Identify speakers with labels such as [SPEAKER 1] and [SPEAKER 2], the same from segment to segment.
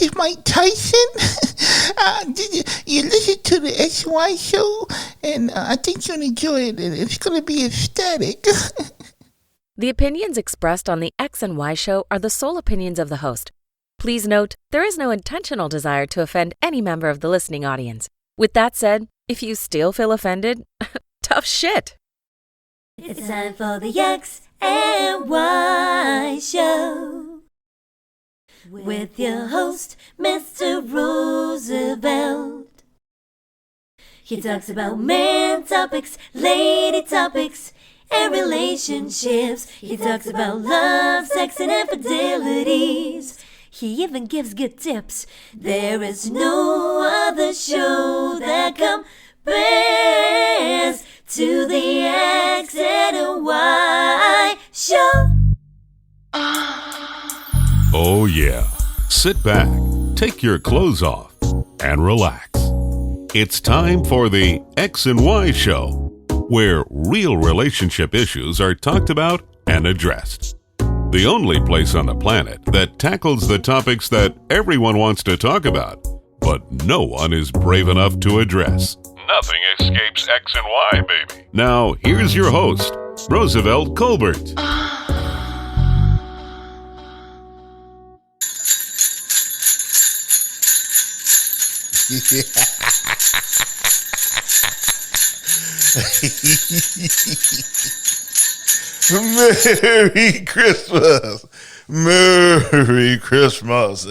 [SPEAKER 1] is Mike Tyson. You listen to the XY show, and I think you'll enjoy it. It's going to be ecstatic.
[SPEAKER 2] The opinions expressed on the X and Y show are the sole opinions of the host. Please note, there is no intentional desire to offend any member of the listening audience. With that said, if you still feel offended, tough shit.
[SPEAKER 3] It's time for the X and Y show with your host, Mr. Roosevelt. He talks about man topics, lady topics, and relationships. He talks about love, sex, and infidelities. He even gives good tips. There is no other show that compares to the X and Y show.
[SPEAKER 4] Oh yeah. Sit back, take your clothes off, and relax. It's time for the X and Y show, where real relationship issues are talked about and addressed. The only place on the planet that tackles the topics that everyone wants to talk about, but no one is brave enough to address. Nothing escapes X and Y, baby. Now, here's your host, Roosevelt Colbert.
[SPEAKER 1] Merry Christmas. Merry Christmas.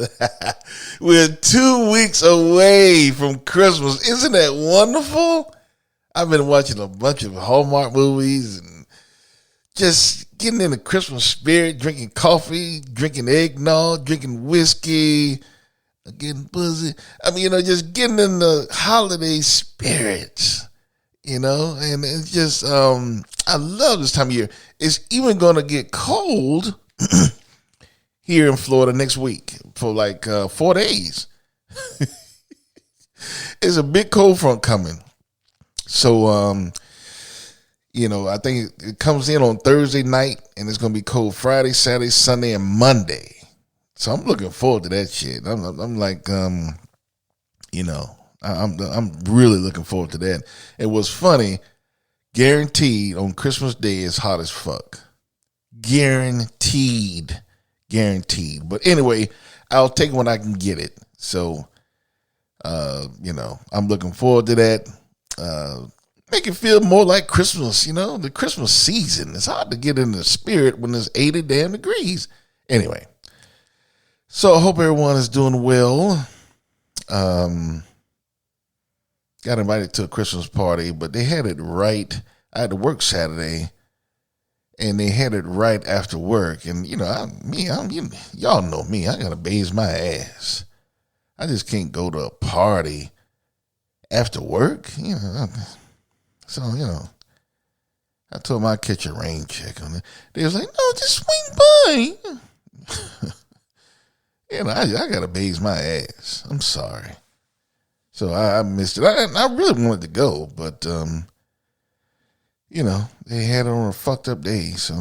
[SPEAKER 1] We're 2 weeks away from Christmas. Isn't that wonderful? I've been watching a bunch of Hallmark movies and just getting in the Christmas spirit, drinking coffee, drinking eggnog, drinking whiskey, getting buzzy. I mean, just getting in the holiday spirits. And it's just, I love this time of year. It's even going to get cold here in Florida next week for like 4 days. It's a big cold front coming. So, I think it comes in on Thursday night and it's going to be cold Friday, Saturday, Sunday, and Monday. So I'm looking forward to that shit. I'm like, I'm really looking forward to that. It was funny. Guaranteed on Christmas Day is hot as fuck. Guaranteed. But anyway, I'll take it when I can get it. So, I'm looking forward to that. Make it feel more like Christmas, the Christmas season. It's hard to get in the spirit when it's 80 damn degrees. Anyway, so I hope everyone is doing well. Got invited to a Christmas party, but they had it right. I had to work Saturday, and they had it right after work. And y'all know me. I gotta bathe my ass. I just can't go to a party after work. So I told them I'd catch a rain check on it. They was like, "No, just swing by." I gotta bathe my ass. I'm sorry. So I missed it. I really wanted to go, but, they had it on a fucked up day. So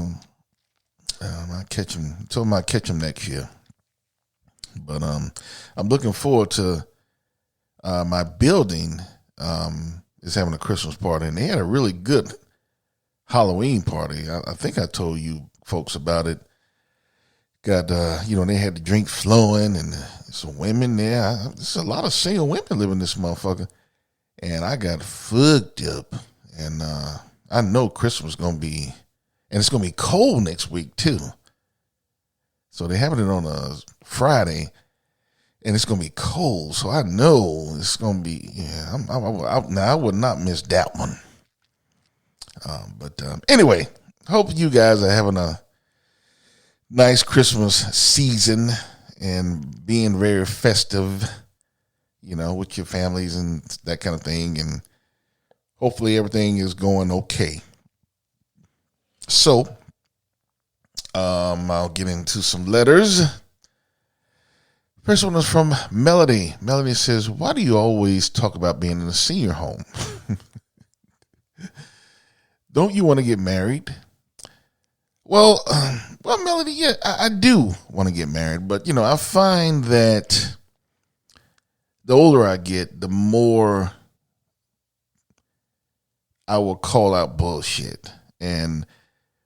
[SPEAKER 1] I told them I'd catch them next year. But I'm looking forward to my building is having a Christmas party. And they had a really good Halloween party. I think I told you folks about it. Got, they had the drink flowing and some women there. There's a lot of single women living in this motherfucker. And I got fucked up. And I know Christmas is going to be, and it's going to be cold next week too. So they're having it on a Friday and it's going to be cold. So I know it's going to be, I would not miss that one. But anyway, hope you guys are having a nice Christmas season and being very festive, with your families and that kind of thing. And hopefully everything is going okay. So, I'll get into some letters. First one is from Melody. Melody says, "Why do you always talk about being in a senior home? Don't you want to get married?" Well, Melody, yeah, I do want to get married, but I find that the older I get, the more I will call out bullshit. And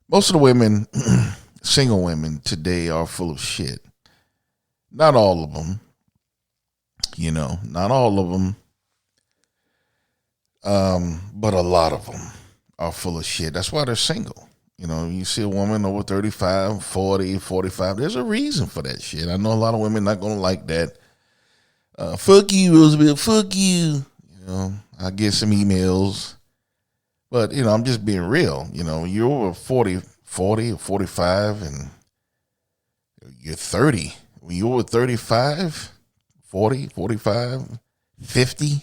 [SPEAKER 1] most of the women, single women today, are full of shit. Not all of them, not all of them. But a lot of them are full of shit. That's why they're single. You see a woman over 35, 40, 45, there's a reason for that shit. I know a lot of women not going to like that. Fuck you, Roosevelt, fuck you. I get some emails. But, I'm just being real. You're over 40 or 45 and you're 30. When you're over 35, 40, 45, 50,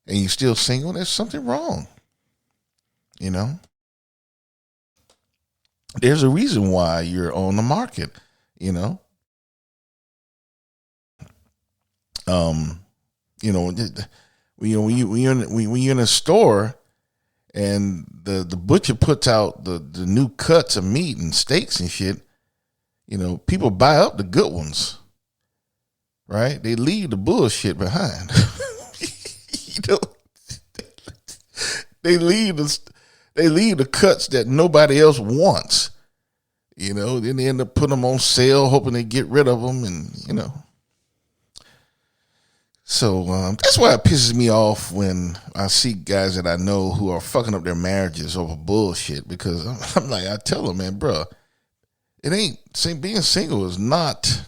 [SPEAKER 1] and you're still single, there's something wrong. There's a reason why you're on the market, when you're in a store and the butcher puts out the new cuts of meat and steaks and shit, people buy up the good ones, right? They leave the bullshit behind. They leave the cuts that nobody else wants. Then they end up putting them on sale, hoping they get rid of them, and So that's why it pisses me off when I see guys that I know who are fucking up their marriages over bullshit. Because I'm like, I tell them, man, bro, it ain't being single is not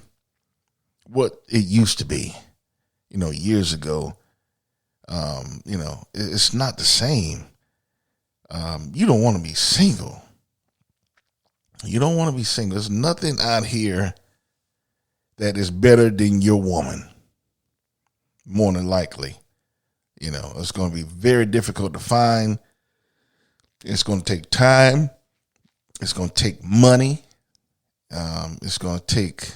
[SPEAKER 1] what it used to be, years ago. It's not the same. You don't want to be single. You don't want to be single. There's nothing out here that is better than your woman. More than likely. It's going to be very difficult to find. It's going to take time. It's going to take money. It's going to take,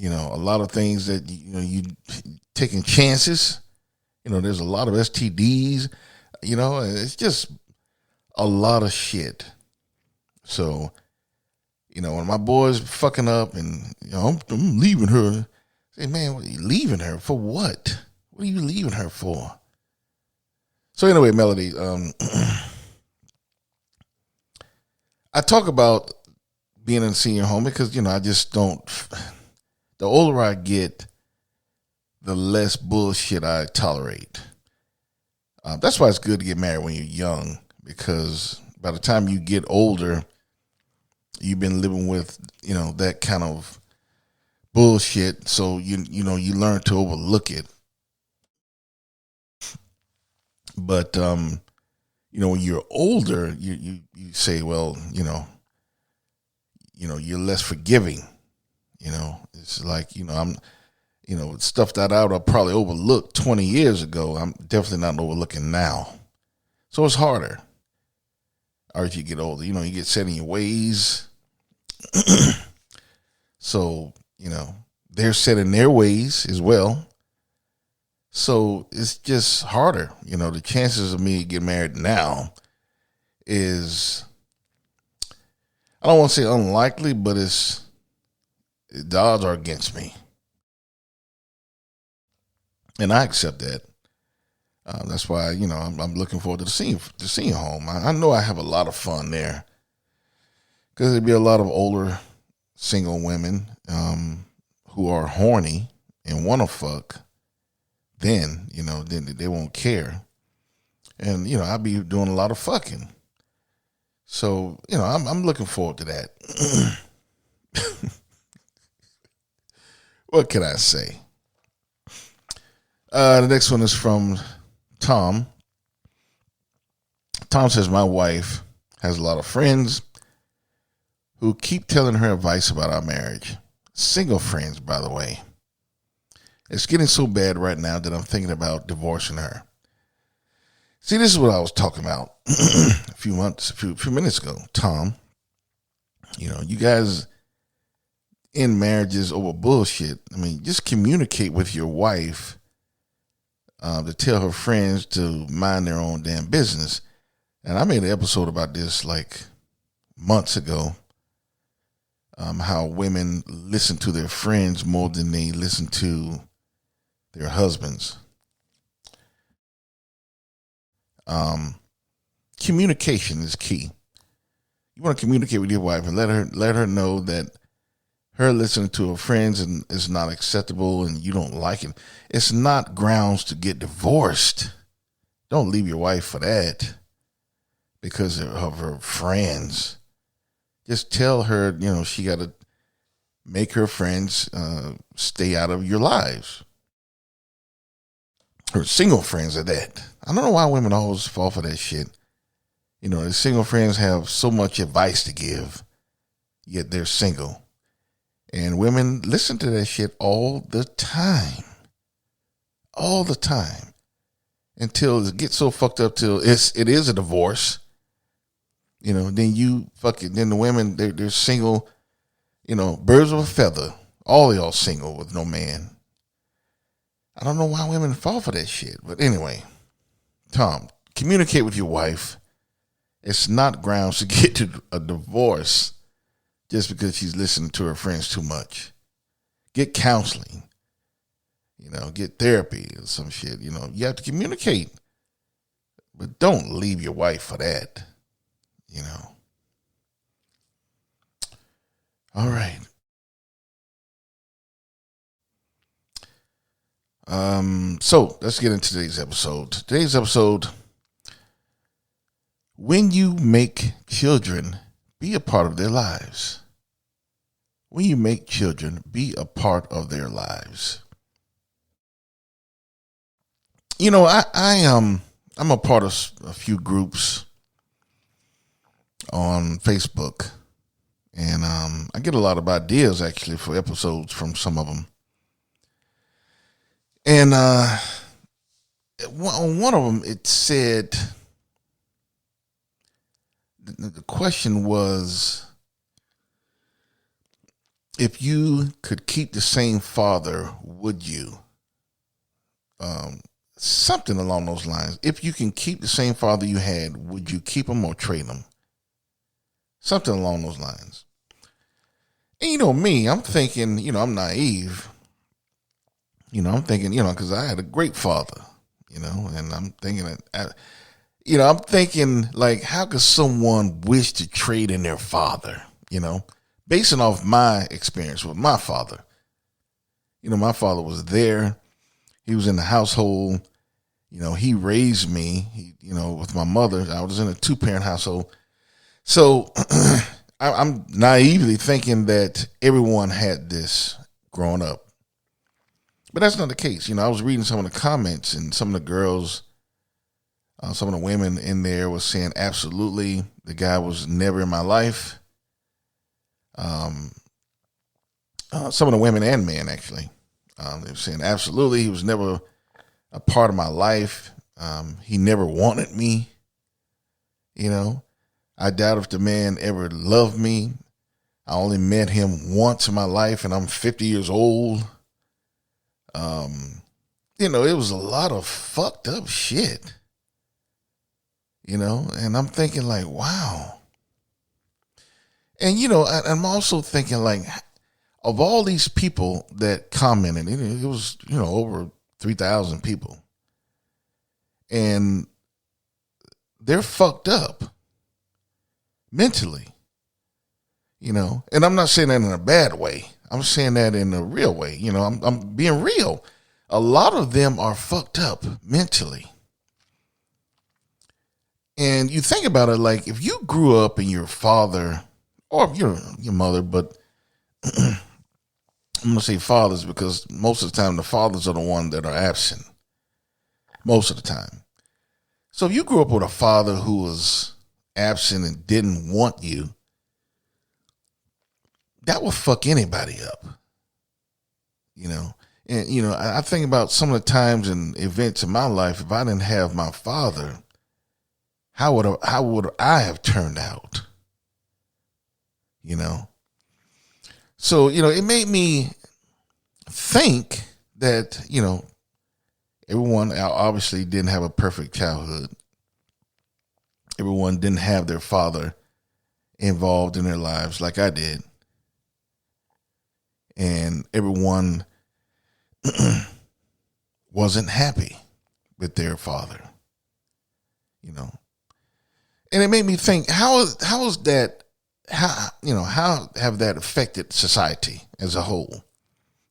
[SPEAKER 1] a lot of things that, you taking chances. There's a lot of STDs. It's just a lot of shit. So, when my boy's fucking up and, I'm leaving her. Say, man, what are you leaving her for? What? What are you leaving her for? So anyway, Melody, I talk about being in a senior home because, I just don't, the older I get, the less bullshit I tolerate. That's why it's good to get married when you're young, because by the time you get older, you've been living with, that kind of bullshit, so you learn to overlook it. But when you're older, you say, well, you're less forgiving. It's like, I'm stuff that I would have probably overlooked 20 years ago, I'm definitely not overlooking now. So it's harder. Or as you get older, you get set in your ways. So they're set in their ways as well. So it's just harder. The chances of me getting married now is, I don't want to say unlikely, but the odds are against me. And I accept that. That's why, I'm looking forward to the senior home. I know I have a lot of fun there. Because there'd be a lot of older single women who are horny and want to fuck, then they won't care. And, I'll be doing a lot of fucking. So, I'm looking forward to that. What can I say? The next one is from Tom. Tom says, my wife has a lot of friends who keep telling her advice about our marriage. Single friends, by the way. It's getting so bad right now that I'm thinking about divorcing her. See, this is what I was talking about a few minutes ago, Tom. You guys in marriages over bullshit. I mean, just communicate with your wife to tell her friends to mind their own damn business. And I made an episode about this like months ago. how women listen to their friends more than they listen to their husbands. Communication is key. You want to communicate with your wife and let her know that her listening to her friends and is not acceptable and you don't like it. It's not grounds to get divorced. Don't leave your wife for that because of her friends. Just tell her, she got to make her friends stay out of your lives. Her single friends at that. I don't know why women always fall for that shit. The single friends have so much advice to give, yet they're single. And women listen to that shit all the time. All the time. Until it gets so fucked up till it is a divorce. Then then the women, they're single, birds of a feather. All y'all single with no man. I don't know why women fall for that shit. But anyway, Tom, communicate with your wife. It's not grounds to get to a divorce just because she's listening to her friends too much. Get counseling. Get therapy or some shit. You have to communicate. But don't leave your wife for that. All right. So let's get into today's episode. Today's episode, when you make children be a part of their lives. When you make children be a part of their lives. I'm a part of a few groups on Facebook, and I get a lot of ideas actually for episodes from some of them. And on one of them, it said, the question was, if you could keep the same father, would you? Something along those lines. If you can keep the same father you had, would you keep him or trade him? Something along those lines. And me, I'm thinking, I'm naive. I'm thinking, because I had a great father, and I'm thinking, I'm thinking like, how could someone wish to trade in their father, basing off my experience with my father. My father was there. He was in the household. He raised me, with my mother. I was in a 2-parent household. So I'm naively thinking that everyone had this growing up. But that's not the case. I was reading some of the comments, and some of the girls, some of the women in there was saying, absolutely, the guy was never in my life. Some of the women and men, actually, they were saying, absolutely, he was never a part of my life. He never wanted me. I doubt if the man ever loved me. I only met him once in my life, and I'm 50 years old. It was a lot of fucked up shit, and I'm thinking like, wow. And, I'm also thinking like, of all these people that commented, it was, over 3,000 people, and they're fucked up mentally, and I'm not saying that in a bad way. I'm saying that in a real way. I'm being real. A lot of them are fucked up mentally. And you think about it, like if you grew up and your father or your mother, but I'm going to say fathers because most of the time the fathers are the ones that are absent. Most of the time. So if you grew up with a father who was absent and didn't want you, that will fuck anybody up, And, I think about some of the times and events in my life, if I didn't have my father, how would I have turned out? So, it made me think that, everyone obviously didn't have a perfect childhood. Everyone didn't have their father involved in their lives like I did. and everyone wasn't happy with their father, you know. And it made me think, how have that affected society as a whole?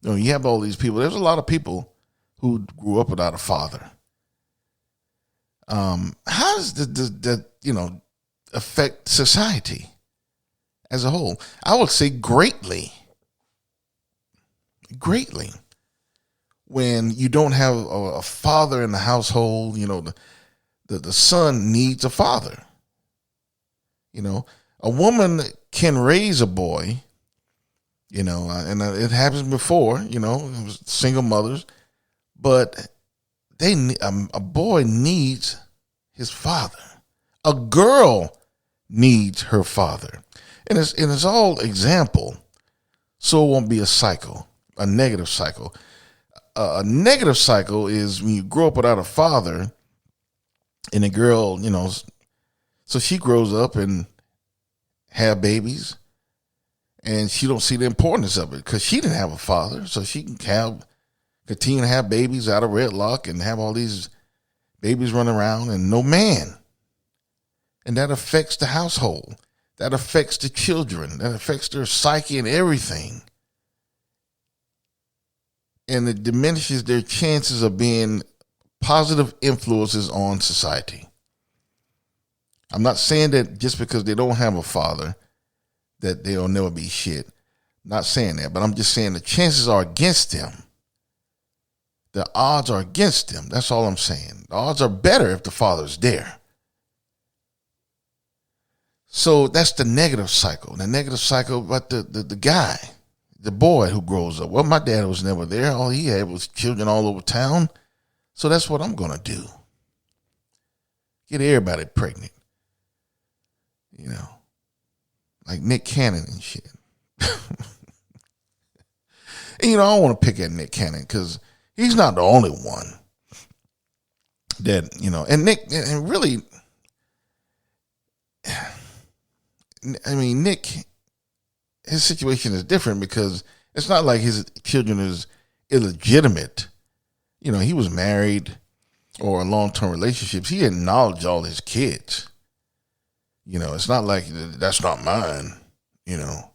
[SPEAKER 1] You know, you have all these people. There's a lot of people who grew up without a father. How does that affect society as a whole? I would say greatly. When you don't have a father in the household, you know, the son needs a father. You know, a woman can raise a boy, you know, and it happens before, you know, it was single mothers, but a boy needs his father. A girl needs her father. And it's all example, so it won't be a cycle, a negative cycle. A negative cycle is when you grow up without a father, and a girl, you know, so she grows up and have babies, and she don't see the importance of it because she didn't have a father, so she can continue to have babies out of wedlock and have all these babies running around and no man. And that affects the household. That affects the children. That affects their psyche and everything. And it diminishes their chances of being positive influences on society. I'm not saying that just because they don't have a father that they'll never be shit. Not saying that, but I'm just saying the chances are against them. The odds are against them. That's all I'm saying. The odds are better if the father's there. So that's the negative cycle. The negative cycle about the guy, the boy who grows up. Well, my dad was never there. All he had was children all over town. So that's what I'm going to do. Get everybody pregnant. You know, like Nick Cannon and shit. And, you know, I don't want to pick at Nick Cannon because he's not the only one that, you know, and Nick, and really, I mean, Nick, his situation is different because it's not like his children is illegitimate. You know, he was married or in long-term relationships. He acknowledged all his kids. You know, it's not like that's not mine, you know.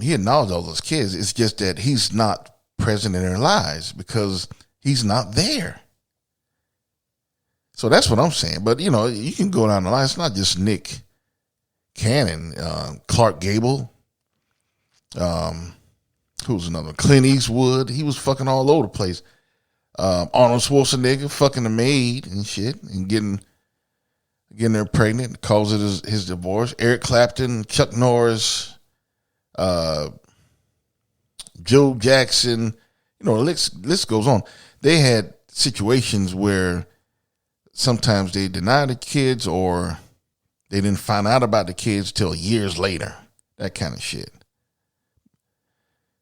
[SPEAKER 1] He acknowledged all those kids. It's just that he's not present in their lives because he's not there. So that's what I'm saying. But, you know, you can go down the line. It's not just Nick Cannon, Clark Gable, who's another one? Clint Eastwood. He was fucking all over the place. Arnold Schwarzenegger fucking the maid and shit and getting her pregnant, causes his divorce. Eric Clapton, Chuck Norris, Joe Jackson, you know, the list goes on. They had situations where sometimes they denied the kids or they didn't find out about the kids till years later. That kind of shit.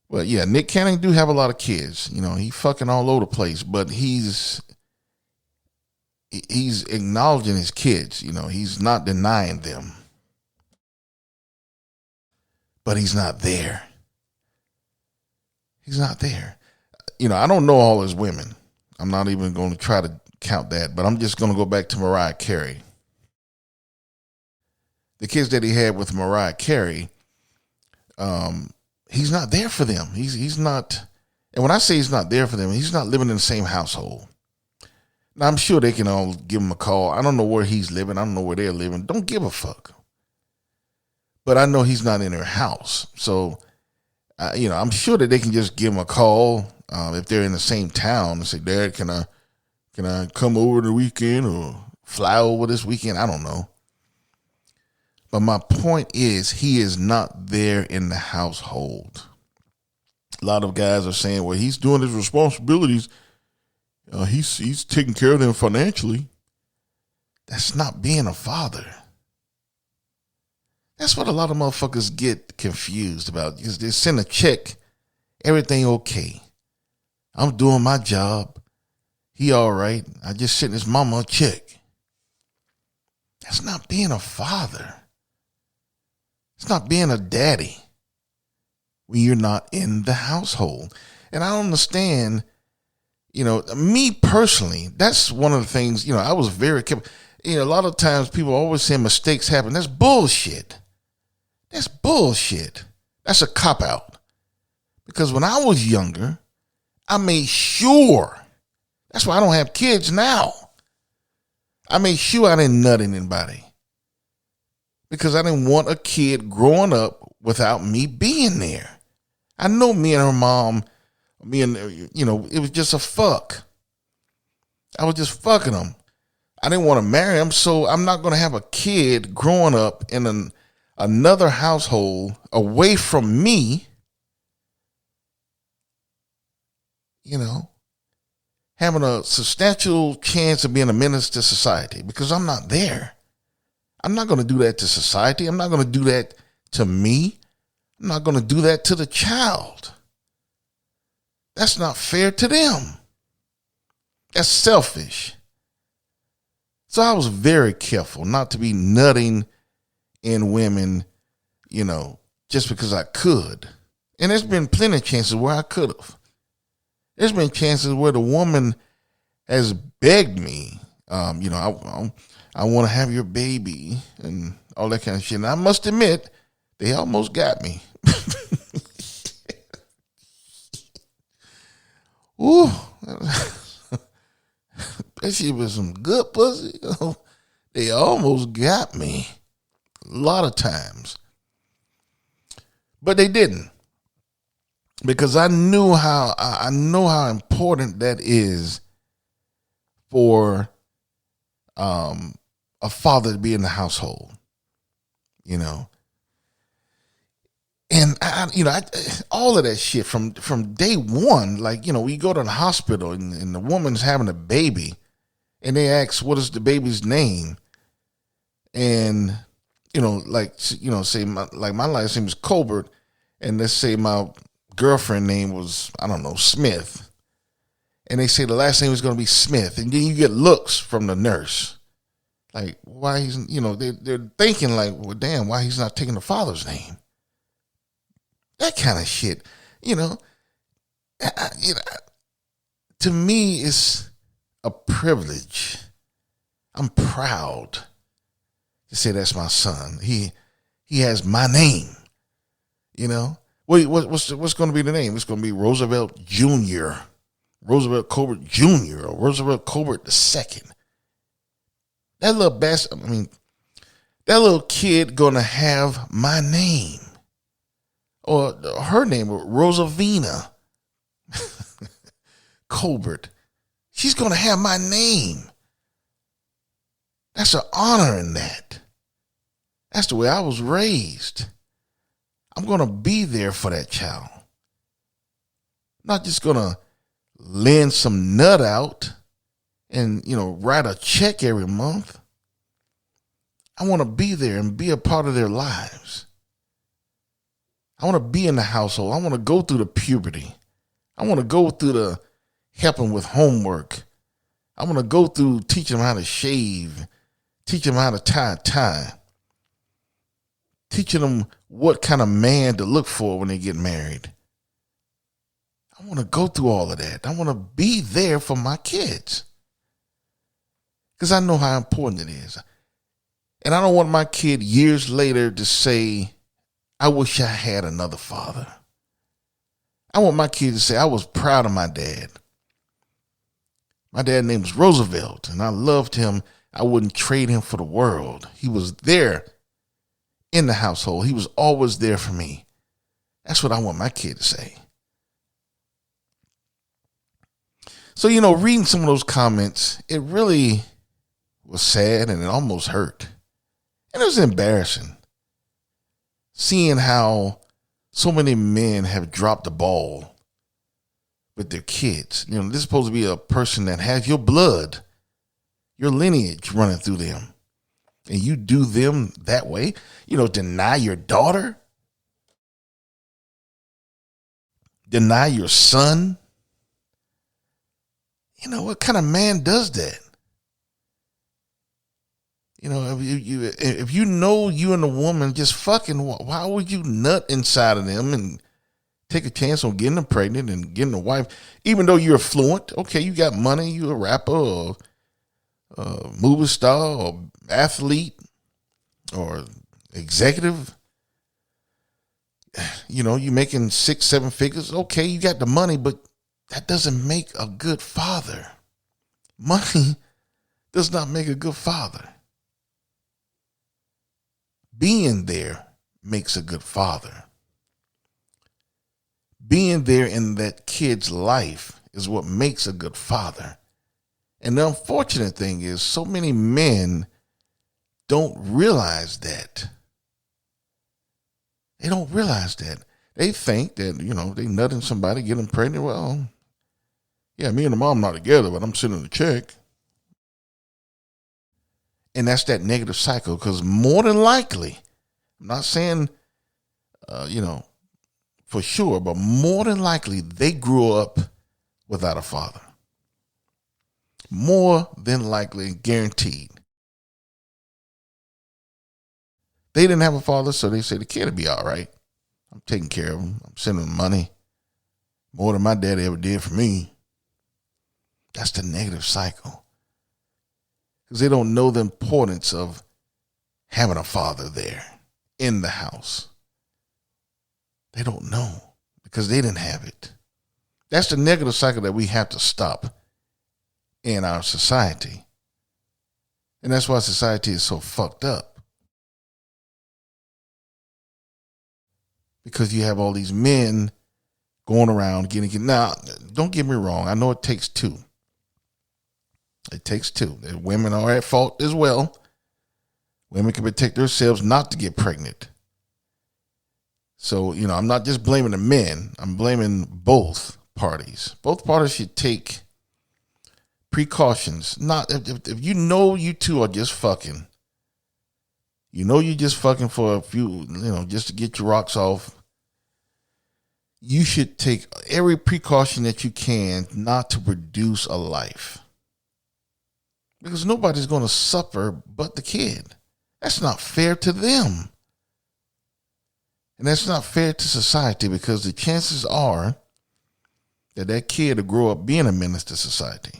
[SPEAKER 1] Well, yeah, Nick Cannon do have a lot of kids. You know, he fucking all over the place, but he's acknowledging his kids. You know, he's not denying them. But he's not there. He's not there. You know, I don't know all his women. I'm not even going to try to count that, but I'm just going to go back to Mariah Carey. The kids that he had with Mariah Carey, he's not there for them. He's not, and when I say he's not there for them, he's not living in the same household. Now, I'm sure they can all give him a call. I don't know where he's living. I don't know where they're living. Don't give a fuck. But I know he's not in their house. So, you know, I'm sure that they can just give him a call if they're in the same town and say, Dad, can I come over the weekend or fly over this weekend? I don't know. But my point is he is not there in the household. A lot of guys are saying, well, he's doing his responsibilities. He's taking care of them financially. That's not being a father. That's what a lot of motherfuckers get confused about. Because they send a check, everything okay. I'm doing my job. He all right. I just sent his mama a check. That's not being a father. It's not being a daddy. when you're not in the household. And I don't understand, me personally, that's one of the things, I was very careful. A lot of times people always say mistakes happen. That's bullshit. That's bullshit. That's a cop-out. Because when I was younger, I made sure. That's why I don't have kids now. I made sure I didn't nut anybody. Because I didn't want a kid growing up without me being there. I know me and her mom, it was just a fuck. I was just fucking them. I didn't want to marry him, so I'm not going to have a kid growing up in another household away from me, having a substantial chance of being a menace to society because I'm not there. I'm not going to do that to society. I'm not going to do that to me. I'm not going to do that to the child. That's not fair to them. That's selfish. So I was very careful not to be nutting in women, just because I could. And there's been plenty of chances where I could have. There's been chances where the woman has begged me, I want to have your baby and all that kind of shit. And I must admit, they almost got me. Ooh, that shit was some good pussy. They almost got me a lot of times. But they didn't. Because I know how important that is for a father to be in the household, And all of that shit from day one, like, we go to the hospital and the woman's having a baby and they ask, what is the baby's name? And, say my last name is Colbert and let's say my girlfriend name was, I don't know, Smith. And they say the last name is going to be Smith. And then you get looks from the nurse. Like, why he's, they're thinking like, well, damn, why he's not taking the father's name? That kind of shit, to me, it's a privilege. I'm proud to say that's my son. He has my name, What's going to be the name? It's going to be Roosevelt Jr., Roosevelt Colbert Jr., or Roosevelt Colbert II. That little kid going to have my name. Or her name, Rosavina Colbert. She's going to have my name. That's an honor in that. That's the way I was raised. I'm going to be there for that child. Not just going to lend some nut out and, write a check every month. I want to be there and be a part of their lives. I want to be in the household. I want to go through the puberty. I want to go through the helping with homework. I want to go through teaching them how to shave, teaching them how to tie a tie, teaching them what kind of man to look for when they get married. I want to go through all of that. I want to be there for my kids because I know how important it is. And I don't want my kid years later to say, I wish I had another father. I want my kid to say, I was proud of my dad. My dad's name was Roosevelt, and I loved him. I wouldn't trade him for the world. He was there in the household. He was always there for me. That's what I want my kid to say. So, reading some of those comments, it really was sad and it almost hurt. And it was embarrassing. Seeing how so many men have dropped the ball with their kids. This is supposed to be a person that has your blood, your lineage running through them. And you do them that way, deny your daughter, deny your son. What kind of man does that? If you know you and the woman just fucking, why would you nut inside of them and take a chance on getting them pregnant and getting a wife, even though you're affluent. Okay, you got money, you're a rapper or a movie star or athlete or executive. You know, you're making 6-7 figures. Okay, you got the money, but that doesn't make a good father. Money does not make a good father. Being there makes a good father. Being there in that kid's life is what makes a good father. And the unfortunate thing is so many men don't realize that. They don't realize that. They think that, you know, they nutting somebody, get them pregnant. Well, yeah, me and the mom not together, but I'm sending a check. And that's that negative cycle, because more than likely, I'm not saying, for sure, but more than likely they grew up without a father. More than likely, guaranteed. They didn't have a father, so they say the kid will be all right. I'm taking care of him. I'm sending him money. More than my daddy ever did for me. That's the negative cycle. Because they don't know the importance of having a father there in the house. They don't know because they didn't have it. That's the negative cycle that we have to stop in our society. And that's why society is so fucked up. Because you have all these men going around getting. Now, don't get me wrong. I know it takes two. It takes two. Women are at fault as well. Women can protect themselves not to get pregnant. So, I'm not just blaming the men. I'm blaming both parties. Both parties should take precautions. Not if you know you two are just fucking. You know you're just fucking for a few, just to get your rocks off. You should take every precaution that you can not to produce a life. Because nobody's going to suffer but the kid. That's not fair to them. And that's not fair to society, because the chances are that kid will grow up being a menace to society.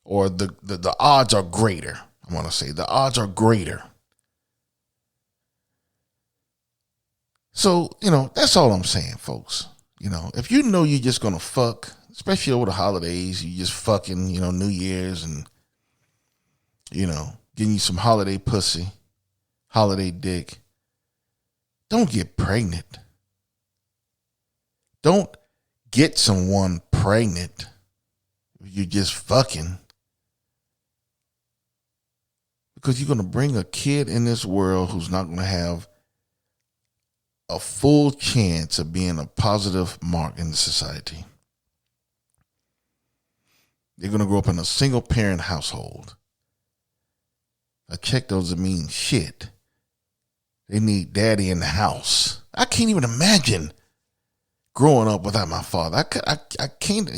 [SPEAKER 1] Or the odds are greater. I want to say the odds are greater. So, that's all I'm saying, folks. If you know you're just going to fuck, especially over the holidays, you just fucking, New Year's and, getting you some holiday pussy, holiday dick. Don't get pregnant. Don't get someone pregnant if you're just fucking. Because you're going to bring a kid in this world who's not going to have a full chance of being a positive mark in the society. They're going to grow up in a single parent household. A check doesn't mean shit. They need daddy in the house. I can't even imagine growing up without my father. I can't,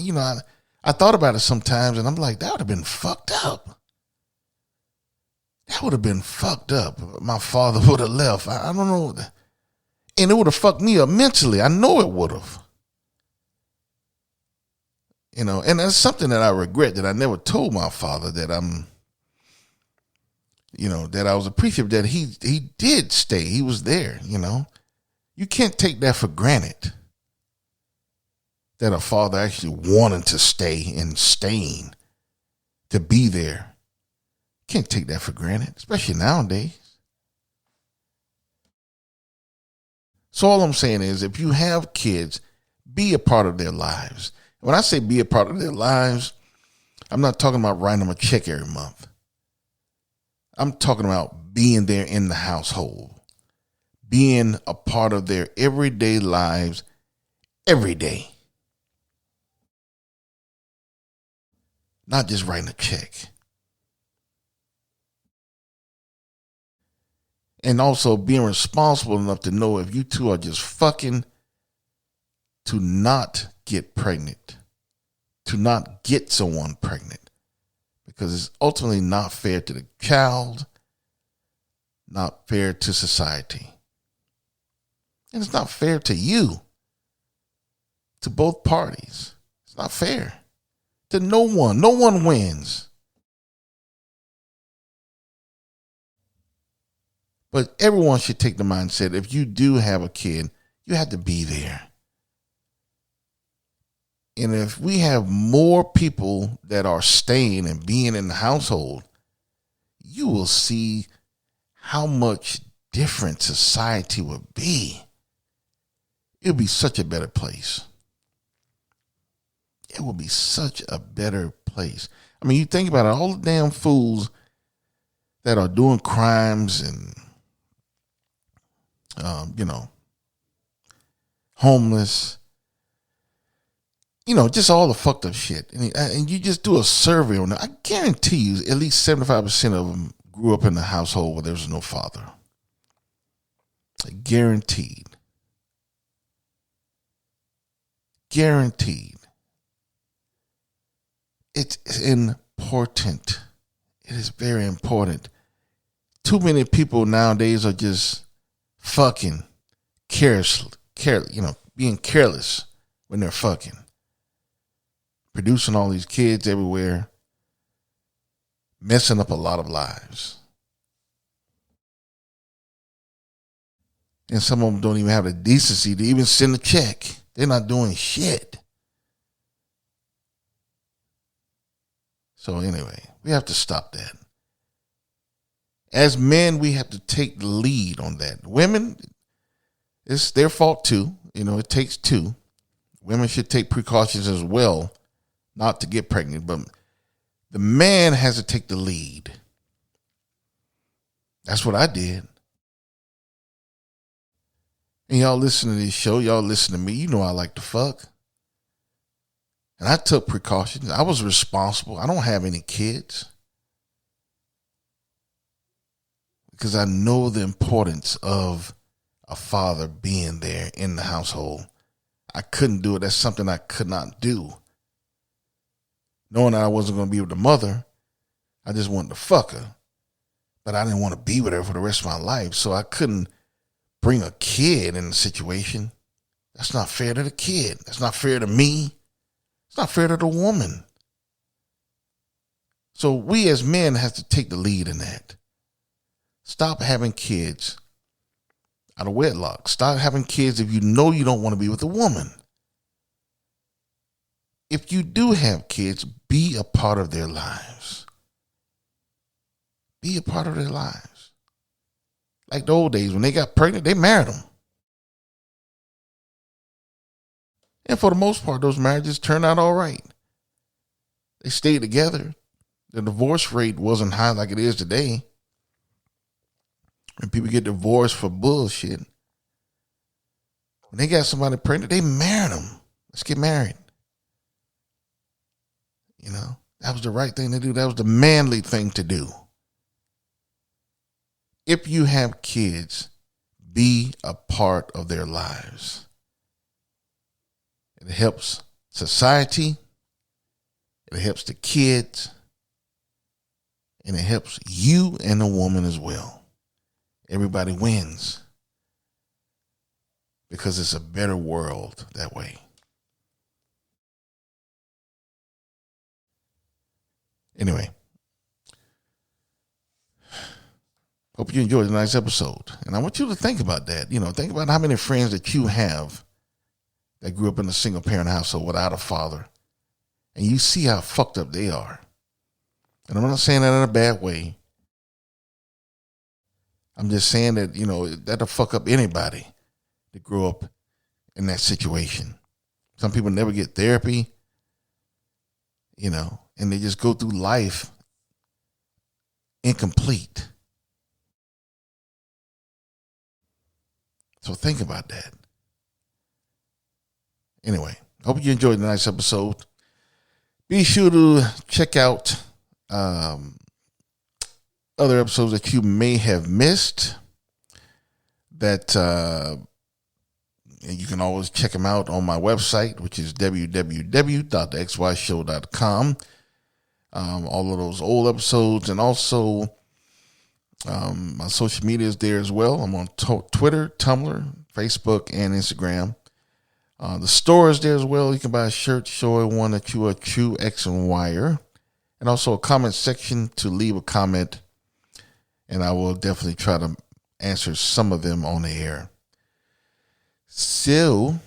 [SPEAKER 1] I thought about it sometimes and I'm like, that would have been fucked up. That would have been fucked up. My father would have left. I don't know. And it would have fucked me up mentally. I know it would have. And that's something that I regret, that I never told my father, that that I was appreciative that he did stay. He was there, You can't take that for granted. That a father actually wanted to stay and staying, to be there. Can't take that for granted, especially nowadays. So all I'm saying is, if you have kids, be a part of their lives. When I say be a part of their lives, I'm not talking about writing them a check every month. I'm talking about being there in the household, being a part of their everyday lives every day. Not just writing a check. And also being responsible enough to know if you two are just fucking, to not get pregnant, to not get someone pregnant, because it's ultimately not fair to the child, not fair to society, and it's not fair to you. to both parties. It's not fair to no one. No one wins. But everyone should take the mindset, if you do have a kid, you have to be there. And if we have more people that are staying and being in the household, you will see how much different society would be. It would be such a better place. It would be such a better place. I mean, you think about it, all the damn fools that are doing crimes and, homeless, just all the fucked up shit. And you just do a survey on that. I guarantee you at least 75% of them grew up in a household where there was no father. Guaranteed. Guaranteed. It's important. It is very important. Too many people nowadays are just fucking being careless when they're fucking. Producing all these kids everywhere. Messing up a lot of lives. And some of them don't even have the decency to even send a check. They're not doing shit. So anyway, we have to stop that. As men, we have to take the lead on that. Women, it's their fault too. It takes two. Women should take precautions as well not to get pregnant. But the man has to take the lead. That's what I did. And y'all listen to this show. Y'all listen to me. You know I like to fuck. And I took precautions. I was responsible. I don't have any kids. Because I know the importance of a father being there in the household. I couldn't do it. That's something I could not do. Knowing that I wasn't going to be with the mother, I just wanted to fuck her. But I didn't want to be with her for the rest of my life. So I couldn't bring a kid in the situation. That's not fair to the kid. That's not fair to me. It's not fair to the woman. So we as men have to take the lead in that. Stop having kids out of wedlock. Stop having kids if you know you don't want to be with a woman. If you do have kids, be a part of their lives. Be a part of their lives. Like the old days, when they got pregnant, they married them. And for the most part, those marriages turned out all right. They stayed together. The divorce rate wasn't high like it is today. When people get divorced for bullshit, when they got somebody pregnant, they married them. Let's get married. That was the right thing to do. That was the manly thing to do. If you have kids, be a part of their lives. It helps society. It helps the kids. And it helps you and the woman as well. Everybody wins. Because it's a better world that way. Anyway. Hope you enjoyed the nice episode. And I want you to think about that. Think about how many friends that you have that grew up in a single parent household without a father. And you see how fucked up they are. And I'm not saying that in a bad way. I'm just saying that, that'll fuck up anybody that grew up in that situation. Some people never get therapy, and they just go through life incomplete. So think about that. Anyway, hope you enjoyed the nice episode. Be sure to check out other episodes that you may have missed. That and you can always check them out on my website, which is www.thexyshow.com. All of those old episodes, and also my social media is there as well. I'm on Twitter, Tumblr, Facebook, and Instagram. The store is there as well. You can buy a shirt showing one that you are a true X and Wyer. And also a comment section to leave a comment. And I will definitely try to answer some of them on the air. So,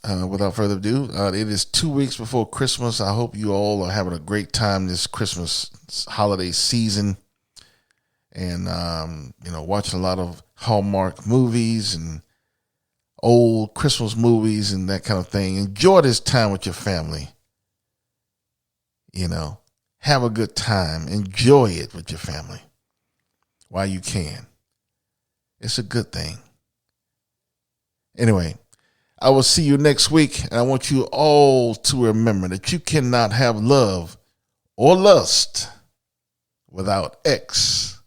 [SPEAKER 1] without further ado, it is 2 weeks before Christmas. I hope you all are having a great time this Christmas holiday season. And, watching a lot of Hallmark movies and old Christmas movies and that kind of thing. Enjoy this time with your family. Have a good time. Enjoy it with your family while you can. It's a good thing. Anyway, I will see you next week. And I want you all to remember that you cannot have love or lust without X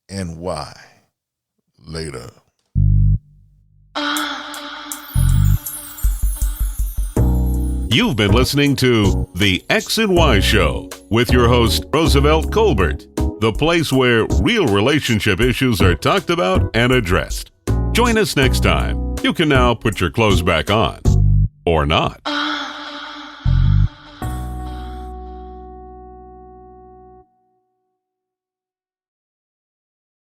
[SPEAKER 1] and Y. Later.
[SPEAKER 4] You've been listening to The X and Y Show with your host, Roosevelt Colbert, the place where real relationship issues are talked about and addressed. Join us next time. You can now put your clothes back on. Or not.